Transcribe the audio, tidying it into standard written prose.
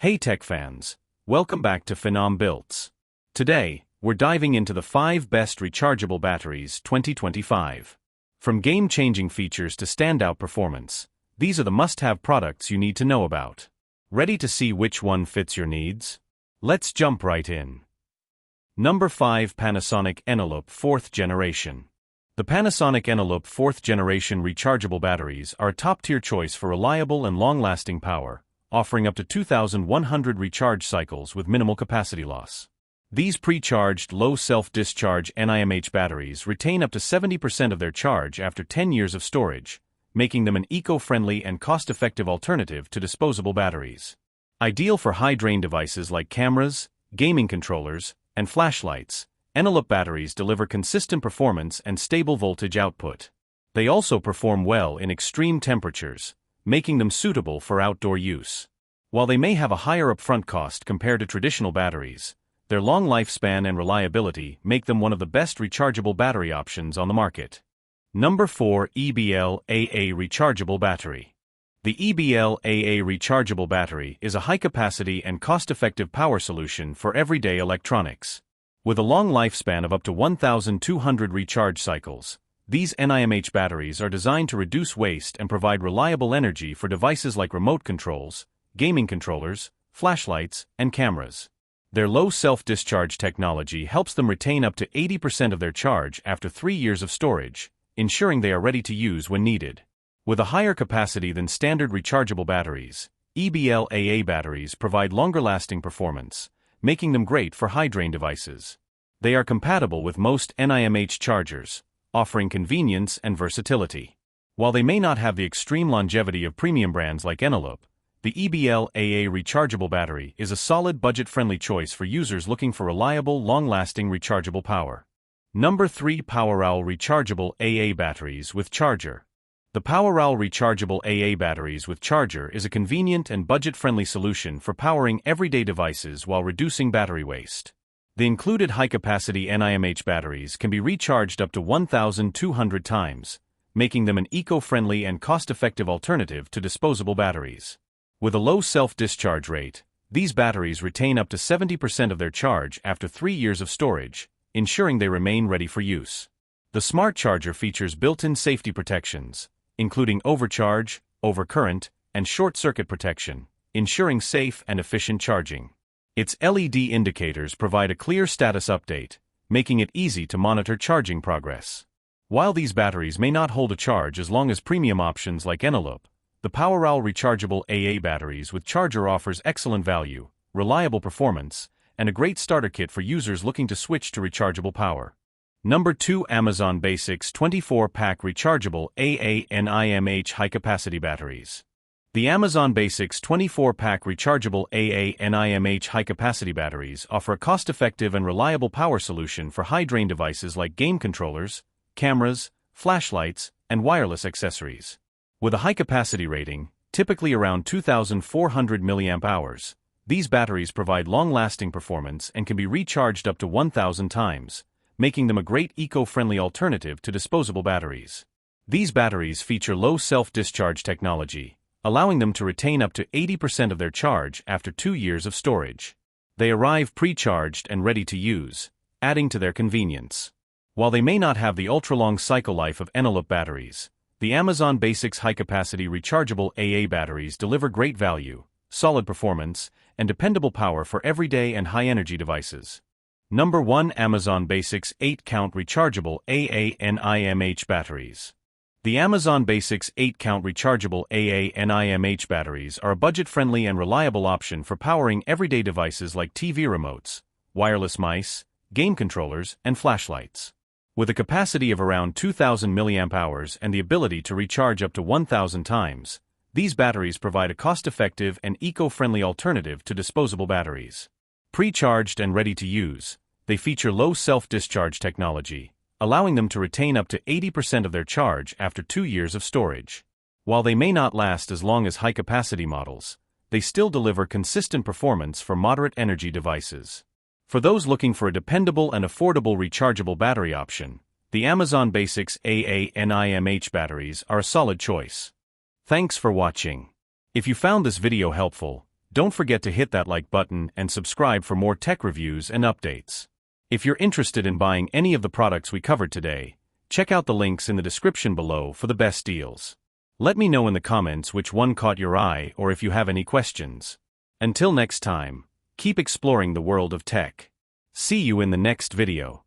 Hey tech fans, welcome back to Phenom Builts. Today, we're diving into the 5 best rechargeable batteries 2025. From game-changing features to standout performance, these are the must-have products you need to know about. Ready to see which one fits your needs? Let's jump right in. Number 5. Panasonic Eneloop 4th Generation. The Panasonic Eneloop 4th Generation rechargeable batteries are a top-tier choice for reliable and long-lasting power, offering up to 2,100 recharge cycles with minimal capacity loss. These pre-charged, low self-discharge NiMH batteries retain up to 70% of their charge after 10 years of storage, making them an eco-friendly and cost-effective alternative to disposable batteries. Ideal for high-drain devices like cameras, gaming controllers, and flashlights, Eneloop batteries deliver consistent performance and stable voltage output. They also perform well in extreme temperatures, making them suitable for outdoor use. While they may have a higher upfront cost compared to traditional batteries, their long lifespan and reliability make them one of the best rechargeable battery options on the market. Number 4. EBL-AA Rechargeable Battery. The EBL-AA Rechargeable Battery is a high-capacity and cost-effective power solution for everyday electronics. With a long lifespan of up to 1,200 recharge cycles, these NiMH batteries are designed to reduce waste and provide reliable energy for devices like remote controls, gaming controllers, flashlights, and cameras. Their low self-discharge technology helps them retain up to 80% of their charge after 3 years of storage, ensuring they are ready to use when needed. With a higher capacity than standard rechargeable batteries, EBL-AA batteries provide longer-lasting performance, making them great for high-drain devices. They are compatible with most NiMH chargers, offering convenience and versatility. While they may not have the extreme longevity of premium brands like Eneloop, the EBL-AA rechargeable battery is a solid budget-friendly choice for users looking for reliable, long-lasting rechargeable power. Number 3. POWEROWL Rechargeable AA Batteries with Charger. The POWEROWL Rechargeable AA Batteries with Charger is a convenient and budget-friendly solution for powering everyday devices while reducing battery waste. The included high-capacity NiMH batteries can be recharged up to 1,200 times, making them an eco-friendly and cost-effective alternative to disposable batteries. With a low self-discharge rate, these batteries retain up to 70% of their charge after 3 years of storage, ensuring they remain ready for use. The smart charger features built-in safety protections, including overcharge, overcurrent, and short-circuit protection, ensuring safe and efficient charging. Its LED indicators provide a clear status update, making it easy to monitor charging progress. While these batteries may not hold a charge as long as premium options like Eneloop, the POWEROWL Rechargeable AA batteries with charger offers excellent value, reliable performance, and a great starter kit for users looking to switch to rechargeable power. Number 2. Amazon Basics 24-Pack Rechargeable AA NiMH High-Capacity Batteries. The Amazon Basics 24-Pack Rechargeable AA NiMH High-Capacity Batteries offer a cost-effective and reliable power solution for high-drain devices like game controllers, cameras, flashlights, and wireless accessories. With a high-capacity rating, typically around 2,400 mAh, these batteries provide long-lasting performance and can be recharged up to 1,000 times, making them a great eco-friendly alternative to disposable batteries. These batteries feature low self-discharge technology, allowing them to retain up to 80% of their charge after 2 years of storage. They arrive pre-charged and ready to use, adding to their convenience. While they may not have the ultra-long cycle life of Eneloop batteries, the Amazon Basics high-capacity rechargeable AA batteries deliver great value, solid performance, and dependable power for everyday and high-energy devices. Number 1. Amazon Basics 8-Count Rechargeable AA NiMH Batteries. The Amazon Basics 8-Count Rechargeable AA NiMH batteries are a budget-friendly and reliable option for powering everyday devices like TV remotes, wireless mice, game controllers, and flashlights. With a capacity of around 2,000 mAh and the ability to recharge up to 1,000 times, these batteries provide a cost-effective and eco-friendly alternative to disposable batteries. Pre-charged and ready to use, they feature low self-discharge technology, allowing them to retain up to 80% of their charge after 2 years of storage. While they may not last as long as high-capacity models, they still deliver consistent performance for moderate energy devices. For those looking for a dependable and affordable rechargeable battery option, the Amazon Basics AA NiMH batteries are a solid choice. Thanks for watching. If you found this video helpful, Don't forget to hit that like button and subscribe for more tech reviews and updates. If you're interested in buying any of the products we covered today, check out the links in the description below for the best deals. Let me know in the comments which one caught your eye or if you have any questions. Until next time, keep exploring the world of tech. See you in the next video.